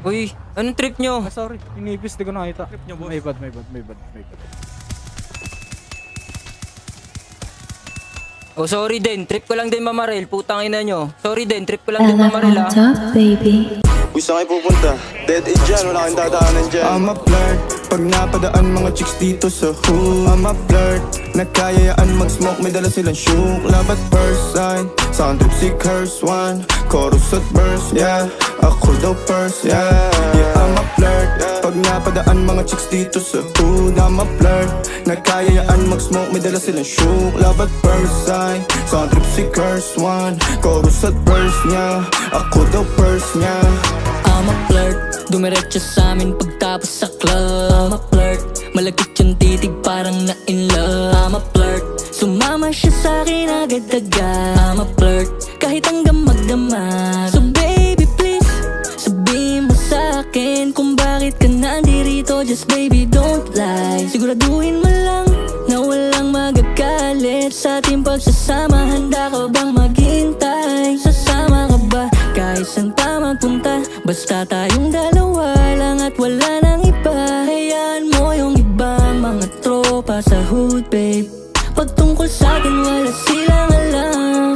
Uy, anong trip nyo? Ah, sorry. Inipis, di ko nakita. Trip nyo, boss. May bad. Oh, sorry din. Trip ko lang din mamaril. Putang ina nyo. Sorry din. Trip ko lang din mamaril Ella on top, baby. Kung saan kayo pupunta? Dead end dyan, wala kang dadaanan dyan. I'm a flirt, pag napadaan mga chicks dito sa hood. I'm a flirt, nagkayayaan mag-smoke, may dala silang shook. Love at first sight, sound trip si curse one. Chorus at verse, yeah, ako daw first, yeah. Yeah, I'm a flirt, pag napadaan mga chicks dito sa hood. I'm a flirt, nagkayayaan mag-smoke, may dala silang shook. Love at first sight, sound trip si curse one. Chorus at verse, yeah, ako daw first, yeah. I'm a flirt, dumiretso sa amin pagtapos sa club. I'm a flirt, malagkit yung titig parang na in love. I'm a flirt, sumama siya sa akin agad-agad. I'm a flirt, kahit hanggang magdamag. So baby please, sabihin mo sa akin kung bakit ka nandirito. Just baby don't lie, siguraduhin mo lang na walang magagalit sa ating pagsasama. Handa ka bang maghintay? Sasama ka ba kahit saan pa magpunta? Basta tayong dalawa lang at wala nang iba. Hayaan mo yung ibang mga tropa sa hood, babe. Pagtungkol sa'kin wala silang alam.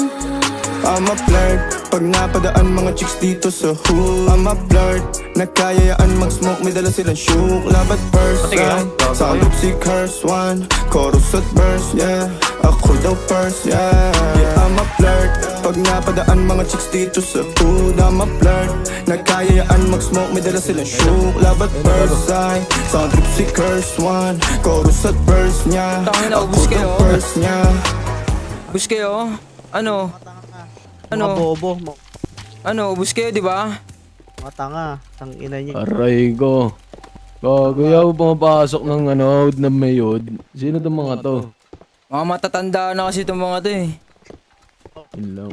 I'm a flirt, pag napadaan mga chicks dito sa hood. I'm a flirt, nagkayayaan mag-smoke, may dala silang shook. Love at first sight, sound trip si curse one. Chorus at verse, yeah, ako daw first, yeah. Yeah, I'm a flirt, pag napadaan mga chicks dito sa hood. I'm a flirt, nagkayayaan mag-smoke, may dala silang shook. Love at first sight, sound trip si curse one. Chorus at verse, yeah, Tangina, ako ubus daw kayo. first, yeah. Ubus kayo? Ano? Mga bobo, Ubus kayo, di ba? mga tanga, tang ina niyo. Aray ko. Gago yaw pumapasok ng hood na mayod. Sino itong mga to? Mga matatanda na kasi itong mga to eh. Yun lang.